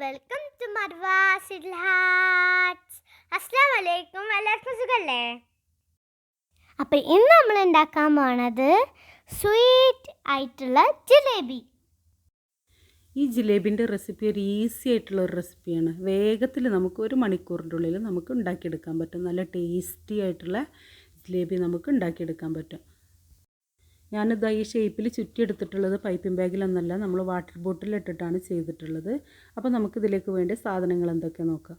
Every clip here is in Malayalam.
Welcome to Marwa's little hearts. അസ്സലാമു അലൈക്കും. എല്ലാവർക്കും സുഖല്ലേ? അപ്പോൾ ഇന്ന് നമ്മൾ ഉണ്ടാക്കാൻ പോണത് സ്വീറ്റ് ആയിട്ടുള്ള ജിലേബി. ഈ ജിലേബിൻ്റെ റെസിപ്പി ഒരു ഈസി ആയിട്ടുള്ള ഒരു റെസിപ്പിയാണ്. വേഗത്തിൽ നമുക്ക് 1 മണിക്കൂറിൻ്റെ ഉള്ളിൽ നമുക്ക് ഉണ്ടാക്കിയെടുക്കാൻ പറ്റും. നല്ല ടേസ്റ്റി ആയിട്ടുള്ള ജിലേബി നമുക്ക് ഉണ്ടാക്കിയെടുക്കാൻ പറ്റും. ഞാനിത് ഈ ഷേപ്പിൽ ചുറ്റിയെടുത്തിട്ടുള്ളത് പൈപ്പിംഗ് ബാഗിലൊന്നല്ല, നമ്മൾ വാട്ടർ ബോട്ടിലിട്ടിട്ടാണ് ചെയ്തിട്ടുള്ളത്. അപ്പോൾ നമുക്കിതിലേക്ക് വേണ്ട സാധനങ്ങൾ എന്തൊക്കെയാണ് നോക്കാം.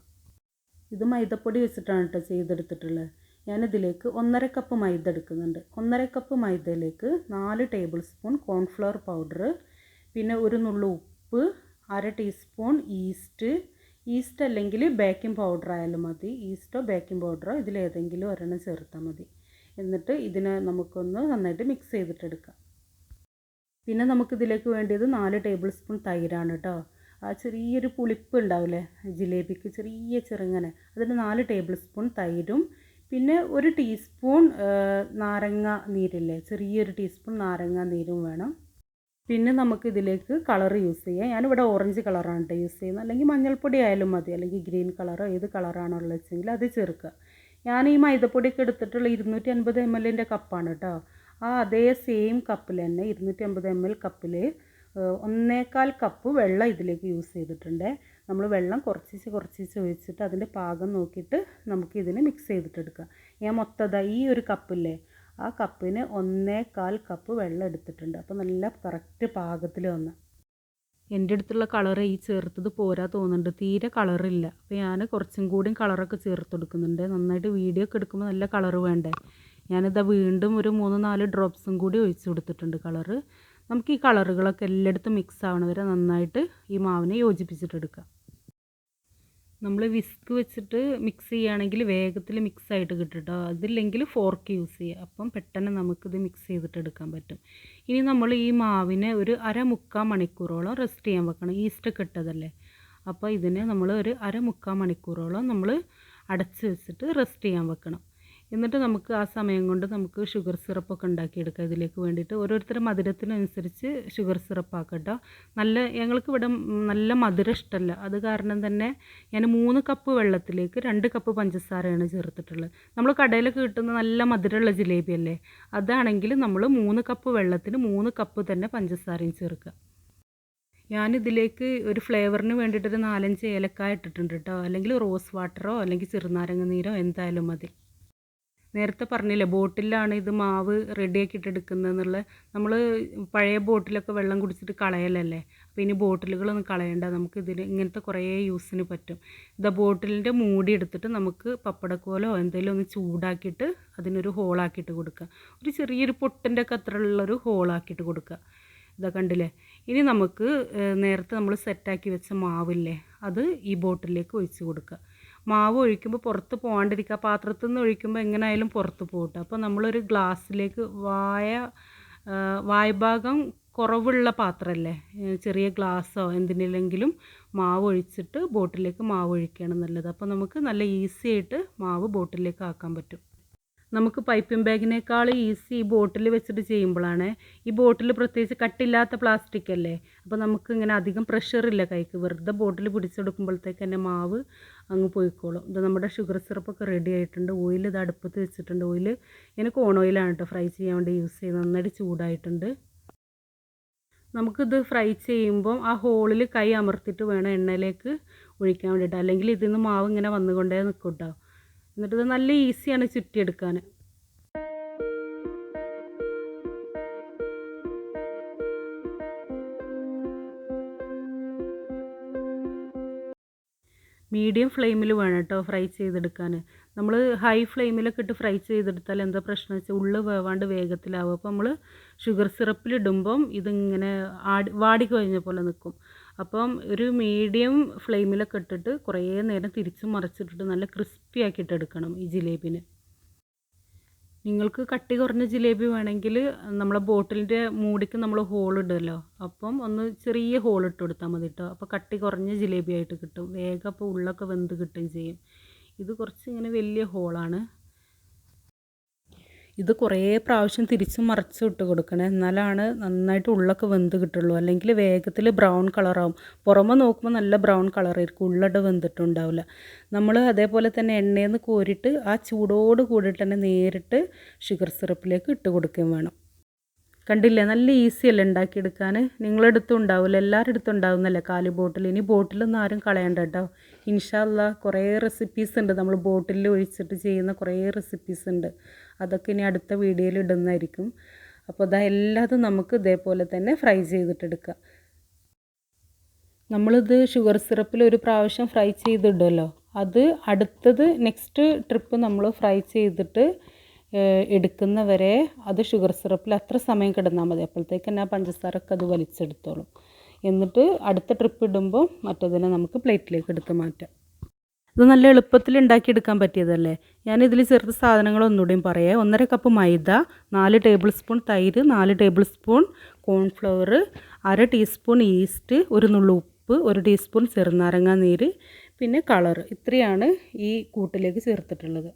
ഇത് മൈദപ്പൊടി വെച്ചിട്ടാണ് കേട്ടോ ചെയ്തെടുത്തിട്ടുള്ളത്. ഞാനിതിലേക്ക് 1.5 കപ്പ് മൈദ എടുക്കുന്നുണ്ട്. 1.5 കപ്പ് മൈദയിലേക്ക് 4 ടേബിൾ സ്പൂൺ കോൺഫ്ലവർ പൗഡർ, പിന്നെ ഒരു നുള്ളു ഉപ്പ്, 1/2 ടീസ്പൂൺ ഈസ്റ്റ് അല്ലെങ്കിൽ ബേക്കിംഗ് പൗഡർ ആയാലും മതി. ഈസ്റ്റോ ബേക്കിംഗ് പൗഡറോ ഇതിലേതെങ്കിലും ഒരെണ്ണം ചേർത്താൽ മതി. എന്നിട്ട് ഇതിനെ നമുക്കൊന്ന് നന്നായിട്ട് മിക്സ് ചെയ്തിട്ടെടുക്കാം. പിന്നെ നമുക്കിതിലേക്ക് വേണ്ടിയത് 4 ടേബിൾ സ്പൂൺ തൈരാണ് കേട്ടോ. ആ ചെറിയൊരു പുളിപ്പ് ഉണ്ടാവില്ലേ ജിലേബിക്ക്, ചെറുങ്ങനെ, അതിന് 4 ടേബിൾ സ്പൂൺ തൈരും, പിന്നെ 1 ടീസ്പൂൺ നാരങ്ങ നീരില്ലേ, ചെറിയൊരു ടീസ്പൂൺ നാരങ്ങ നീരും വേണം. പിന്നെ നമുക്കിതിലേക്ക് കളർ യൂസ് ചെയ്യാം. ഞാനിവിടെ ഓറഞ്ച് കളറാണ് കേട്ടോ യൂസ് ചെയ്യുന്നത്. അല്ലെങ്കിൽ മഞ്ഞൾപ്പൊടി ആയാലും മതി, അല്ലെങ്കിൽ ഗ്രീൻ കളറോ ഏത് കളറാണോ ഉള്ളത് വെച്ചെങ്കിൽ അത് ചേർക്കുക. ഞാൻ ഈ മൈദപ്പൊടിയൊക്കെ എടുത്തിട്ടുള്ള 250 ml കപ്പാണ് കേട്ടോ. അതേ സെയിം കപ്പിൽ തന്നെ 250 ml കപ്പിൽ 1.25 കപ്പ് വെള്ളം ഇതിലേക്ക് യൂസ് ചെയ്തിട്ടുണ്ട്. നമ്മൾ വെള്ളം കുറച്ച് ഒഴിച്ചിട്ട് അതിൻ്റെ പാകം നോക്കിയിട്ട് നമുക്കിതിനെ മിക്സ് ചെയ്തിട്ടെടുക്കാം. ഞാൻ മൊത്തം ഈ ഒരു കപ്പില്ലേ, ആ കപ്പിന് 1.25 കപ്പ് വെള്ളം എടുത്തിട്ടുണ്ട്. അപ്പോൾ നല്ല കറക്റ്റ് പാകത്തിൽ വന്ന്. എൻ്റെ അടുത്തുള്ള കളറ് ഈ ചേർത്തത് പോരാ തോന്നുന്നുണ്ട്, തീരെ കളറില്ല. അപ്പോൾ ഞാൻ കുറച്ചും കൂടി കളറൊക്കെ ചേർത്ത് കൊടുക്കുന്നുണ്ട്. നന്നായിട്ട് വീഡിയോ ഒക്കെ എടുക്കുമ്പോൾ നല്ല കളറ് വേണ്ടേ. ഞാനിതാ വീണ്ടും ഒരു 3-4 ഡ്രോപ്സും കൂടി ഒഴിച്ചു കൊടുത്തിട്ടുണ്ട് കളറ്. നമുക്ക് ഈ കളറുകളൊക്കെ എല്ലായിടത്തും മിക്സ് ആവണ വരെ നന്നായിട്ട് ഈ മാവിനെ യോജിപ്പിച്ചിട്ടെടുക്കാം. നമ്മൾ വിസ്ക് വെച്ചിട്ട് മിക്സ് ചെയ്യുകയാണെങ്കിൽ വേഗത്തിൽ മിക്സ് ആയിട്ട് കിട്ടും കേട്ടോ. അതില്ലെങ്കിൽ ഫോർക്ക് യൂസ് ചെയ്യുക, അപ്പം പെട്ടെന്ന് നമുക്കിത് മിക്സ് ചെയ്തിട്ടെടുക്കാൻ പറ്റും. ഇനി നമ്മൾ ഈ മാവിനെ ഒരു 1/4 മണിക്കൂറോളം റെസ്റ്റ് ചെയ്യാൻ വെക്കണം. ഈസ്റ്റൊക്കെ ഇട്ടതല്ലേ, അപ്പോൾ ഇതിനെ നമ്മൾ ഒരു 1/4 മണിക്കൂറോളം നമ്മൾ അടച്ച് വെച്ചിട്ട് റെസ്റ്റ് ചെയ്യാൻ വെക്കണം. എന്നിട്ട് നമുക്ക് ആ സമയം കൊണ്ട് നമുക്ക് ഷുഗർ സിറപ്പൊക്കെ ഉണ്ടാക്കിയെടുക്കാം. ഇതിലേക്ക് വേണ്ടിയിട്ട് ഓരോരുത്തരുടെ മധുരത്തിനനുസരിച്ച് ഷുഗർ സിറപ്പ് ആക്കട്ടോ. ഞങ്ങൾക്ക് ഇവിടെ നല്ല മധുരം ഇഷ്ടമല്ല, അത് കാരണം തന്നെ ഞാൻ 3 കപ്പ് വെള്ളത്തിലേക്ക് 2 കപ്പ് പഞ്ചസാരയാണ് ചേർത്തിട്ടുള്ളത്. നമ്മൾ കടയിലൊക്കെ കിട്ടുന്ന നല്ല മധുരമുള്ള ജിലേബി അല്ലേ, അതാണെങ്കിൽ നമ്മൾ 3 കപ്പ് വെള്ളത്തിന് 3 കപ്പ് തന്നെ പഞ്ചസാരയും ചേർക്കുക. ഞാനിതിലേക്ക് ഒരു ഫ്ലേവറിന് വേണ്ടിയിട്ടൊരു 4-5 ഏലക്കായ ഇട്ടിട്ടുണ്ട് കേട്ടോ. അല്ലെങ്കിൽ റോസ് വാട്ടറോ അല്ലെങ്കിൽ ചെറുനാരങ്ങ നീരോ എന്തായാലും മതി. നേരത്തെ പറഞ്ഞില്ലേ ബോട്ടിലാണ് ഇത് മാവ് റെഡിയാക്കിയിട്ടെടുക്കുന്നതെന്നുള്ള. നമ്മൾ പഴയ ബോട്ടിലൊക്കെ വെള്ളം കുടിച്ചിട്ട് കളയലല്ലേ, അപ്പോൾ ഇനി ബോട്ടിലുകളൊന്നും കളയണ്ട. നമുക്കിതിൽ ഇങ്ങനത്തെ കുറേ യൂസിന് പറ്റും. ഇതാ ബോട്ടിലിൻ്റെ മൂടി എടുത്തിട്ട് നമുക്ക് പപ്പടക്കോലോ എന്തെങ്കിലും ഒന്ന് ചൂടാക്കിയിട്ട് അതിനൊരു ഹോളാക്കിയിട്ട് കൊടുക്കുക. ഒരു ചെറിയൊരു പൊട്ടിൻ്റെ ഒക്കെ അത്രയുള്ളൊരു ഹോളാക്കിയിട്ട് കൊടുക്കുക. ഇതാ കണ്ടില്ലേ. ഇനി നമുക്ക് നേരത്തെ നമ്മൾ സെറ്റാക്കി വെച്ച മാവില്ലേ, അത് ഈ ബോട്ടിലേക്ക് ഒഴിച്ച് കൊടുക്കുക. മാവ് ഒഴിക്കുമ്പോൾ പുറത്ത് പോകാണ്ടിരിക്കുക. പാത്രത്തിൽ നിന്ന് ഒഴിക്കുമ്പോൾ എങ്ങനെയായാലും പുറത്ത് പോകട്ടെ. അപ്പോൾ നമ്മളൊരു ഗ്ലാസ്സിലേക്ക് വായ്ഭാഗം കുറവുള്ള പാത്രമല്ലേ, ചെറിയ ഗ്ലാസ്സോ എന്തിനെങ്കിലും മാവ് ഒഴിച്ചിട്ട് ബോട്ടിലേക്ക് മാവ് ഒഴിക്കുകയാണ് നല്ലത്. അപ്പോൾ നമുക്ക് നല്ല ഈസി ആയിട്ട് മാവ് ബോട്ടിലേക്ക് ആക്കാൻ പറ്റും. നമുക്ക് പൈപ്പിംഗ് ബാഗിനേക്കാൾ ഈസി ഈ ബോട്ടിൽ വെച്ചിട്ട് ചെയ്യുമ്പോഴാണ്. ഈ ബോട്ടിൽ പ്രത്യേകിച്ച് കട്ടില്ലാത്ത പ്ലാസ്റ്റിക് അല്ലേ, അപ്പോൾ നമുക്ക് ഇങ്ങനെ അധികം പ്രഷറില്ല കൈക്ക്. വെറുതെ ബോട്ടിൽ പിടിച്ചെടുക്കുമ്പോഴത്തേക്ക് തന്നെ മാവ് അങ്ങ് പോയിക്കോളും. ഇത് നമ്മുടെ ഷുഗർ സിറപ്പൊക്കെ റെഡി ആയിട്ടുണ്ട്. ഓയിൽ ഇത് അടുപ്പത്ത് വെച്ചിട്ടുണ്ട്. ഓയിൽ എനിക്ക് കോൺ ഓയിലാണ് കേട്ടോ ഫ്രൈ ചെയ്യാൻ വേണ്ടി യൂസ് ചെയ്യുന്നത്. നന്നായിട്ട് ചൂടായിട്ടുണ്ട്. നമുക്കിത് ഫ്രൈ ചെയ്യുമ്പം ആ ഹോളിൽ കൈ അമർത്തിയിട്ട് വേണം എണ്ണയിലേക്ക് ഒഴിക്കാൻ വേണ്ടിയിട്ട്, അല്ലെങ്കിൽ ഇതിൽ നിന്ന് മാവ് ഇങ്ങനെ വന്നുകൊണ്ടേ നിൽക്കും കേട്ടോ. എന്നിട്ട് നല്ല ഈസിയാണ് ചുറ്റിയെടുക്കാൻ. മീഡിയം ഫ്ലെയിമിൽ വേണം കേട്ടോ ഫ്രൈ ചെയ്തെടുക്കാൻ. നമ്മൾ ഹൈ ഫ്ലെയിമിലൊക്കെ ഇട്ട് ഫ്രൈ ചെയ്തെടുത്താൽ എന്താ പ്രശ്നം വെച്ചാൽ ഉള്ളു വേവാണ്ട് വേഗത്തിലാവും. അപ്പോൾ നമ്മൾ ഷുഗർ സിറപ്പിലിടുമ്പം ഇതിങ്ങനെ വാടി കഴിഞ്ഞ പോലെ നിൽക്കും. അപ്പം ഒരു മീഡിയം ഫ്ലെയിമിലൊക്കെ ഇട്ടിട്ട് കുറേ നേരം തിരിച്ചും മറിച്ചിട്ടിട്ട് നല്ല ക്രിസ്പി ആക്കിയിട്ട് എടുക്കണം ഈ ജിലേബിന്. നിങ്ങൾക്ക് കട്ടി കുറഞ്ഞ ജിലേബി വേണമെങ്കിൽ നമ്മളെ ബോട്ടിലിൻ്റെ മൂടിക്ക് നമ്മൾ ഹോളിടുമല്ലോ, അപ്പം ഒന്ന് ചെറിയ ഹോളിട്ട് കൊടുത്താൽ മതി കേട്ടോ. അപ്പോൾ കട്ടി കുറഞ്ഞ ജിലേബി ആയിട്ട് കിട്ടും വേഗം. അപ്പോൾ ഉള്ളൊക്കെ വെന്ത് കിട്ടുകയും ചെയ്യും. ഇത് കുറച്ച് ഇങ്ങനെ വലിയ ഹോളാണ്. ഇത് കുറേ പ്രാവശ്യം തിരിച്ചും മറിച്ചും ഇട്ട് കൊടുക്കണേ, എന്നാലാണ് നന്നായിട്ട് ഉള്ളൊക്കെ വെന്ത് കിട്ടുള്ളൂ. അല്ലെങ്കിൽ വേഗത്തിൽ ബ്രൗൺ കളറാവും. പുറമെ നോക്കുമ്പോൾ നല്ല ബ്രൗൺ കളറായിരിക്കും, ഉള്ളട് വെന്തിട്ടുണ്ടാവില്ല. നമ്മൾ അതേപോലെ തന്നെ എണ്ണയിൽ നിന്ന് കോരിയിട്ട് ആ ചൂടോട് കൂടിയിട്ട് തന്നെ നേരിട്ട് ഷുഗർ സിറപ്പിലേക്ക് ഇട്ട് കൊടുക്കുകയും വേണം. കണ്ടില്ലേ, നല്ല ഈസിയല്ലേ ഉണ്ടാക്കിയെടുക്കാൻ. നിങ്ങളെടുത്തും ഉണ്ടാവില്ല, എല്ലാവരുടെ അടുത്തും ഉണ്ടാവുന്നല്ലേ കാലി ബോട്ടിൽ. ഇനി ബോട്ടിലൊന്നും ആരും കളയണ്ട കേട്ടോ. ഇൻഷാ അല്ലാ കുറേ റെസിപ്പീസ് ഉണ്ട്, നമ്മൾ ബോട്ടിലിൽ ഒഴിച്ചിട്ട് ചെയ്യുന്ന കുറേ റെസിപ്പീസ് ഉണ്ട്. അതൊക്കെ ഇനി അടുത്ത വീഡിയോയിൽ ഇടുന്നതായിരിക്കും. അപ്പോൾ ഇതാ എല്ലാതും നമുക്ക് ഇതേപോലെ തന്നെ ഫ്രൈ ചെയ്തിട്ടെടുക്കാം. നമ്മളിത് ഷുഗർ സിറപ്പിൽ ഒരു പ്രാവശ്യം ഫ്രൈ ചെയ്തിടുമല്ലോ, അത് അടുത്തത് നെക്സ്റ്റ് ട്രിപ്പ് നമ്മൾ ഫ്രൈ ചെയ്തിട്ട് എടുക്കുന്നവരെ അത് ഷുഗർ സിറപ്പിൽ അത്ര സമയം കിടന്നാൽ മതി. അപ്പോഴത്തേക്ക് തന്നെ ആ പഞ്ചസാരൊക്കെ അത് വലിച്ചെടുത്തോളും. എന്നിട്ട് അടുത്ത ട്രിപ്പ് ഇടുമ്പോൾ മറ്റതിനെ നമുക്ക് പ്ലേറ്റിലേക്ക് എടുത്ത് മാറ്റാം. ഇത് നല്ല എളുപ്പത്തിൽ ഉണ്ടാക്കിയെടുക്കാൻ പറ്റിയതല്ലേ. ഞാനിതിൽ ചേർത്ത സാധനങ്ങളൊന്നുകൂടിയും പറയാം. 1.5 കപ്പ് മൈദ, 4 ടേബിൾ സ്പൂൺ തൈര്, 4 tablespoon cornflour, 1/2 teaspoon east, 1 നുള്ളു ഉപ്പ്, 1 ടീസ്പൂൺ ചെറുനാരങ്ങ നീര്, പിന്നെ കളർ. ഇത്രയാണ് ഈ കൂട്ടിലേക്ക് ചേർത്തിട്ടുള്ളത്.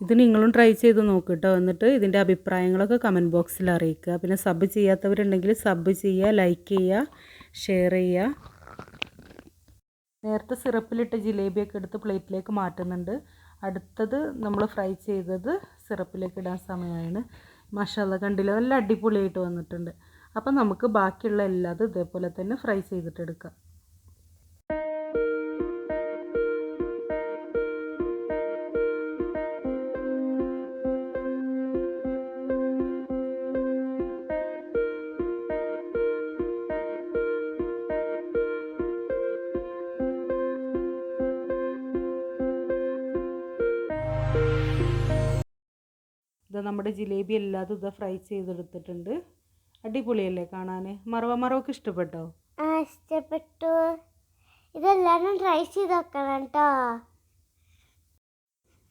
ഇത് നിങ്ങളും ട്രൈ ചെയ്ത് നോക്കുക കേട്ടോ. എന്നിട്ട് ഇതിൻ്റെ അഭിപ്രായങ്ങളൊക്കെ കമൻറ്റ് ബോക്സിൽ അറിയിക്കുക. പിന്നെ സബ് ചെയ്യാത്തവരുണ്ടെങ്കിൽ സബ് ചെയ്യുക, ലൈക്ക് ചെയ്യുക, ഷെയർ ചെയ്യുക. നേരത്തെ സിറപ്പിലിട്ട ജിലേബിയൊക്കെ എടുത്ത് പ്ലേറ്റിലേക്ക് മാറ്റുന്നുണ്ട്. അടുത്തത് നമ്മൾ ഫ്രൈ ചെയ്തത് സിറപ്പിലേക്ക് ഇടാൻ സമയമാണ്. മാഷാല്ലാ കണ്ടില്ല, നല്ല അടിപൊളിയായിട്ട് വന്നിട്ടുണ്ട്. അപ്പം നമുക്ക് ബാക്കിയുള്ള എല്ലാതും ഇതേപോലെ തന്നെ ഫ്രൈ ചെയ്തിട്ടെടുക്കാം. ഇത് നമ്മുടെ ജിലേബി എല്ലാതും ഇത് ഫ്രൈ ചെയ്തെടുത്തിട്ടുണ്ട്. അടിപൊളിയല്ലേ കാണാൻ? മറവൊക്കെ ഇഷ്ടപ്പെട്ടോ? ആ, ഇഷ്ടപ്പെട്ടു. ഇതെല്ലാവരും ട്രൈ ചെയ്ത് നോക്കണം കേട്ടോ.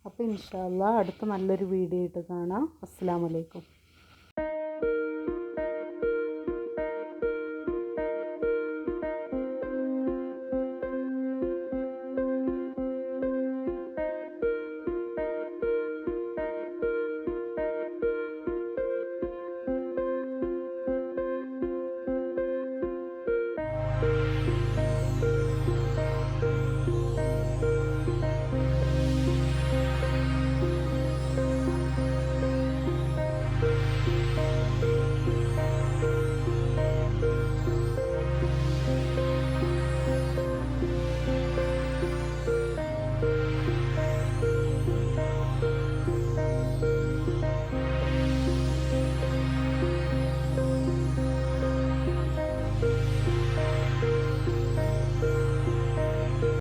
അപ്പോൾ ഇൻഷാ അല്ലാ അടുത്ത നല്ലൊരു വീഡിയോ ആയിട്ട് കാണാം. അസ്സലാമു അലൈക്കും.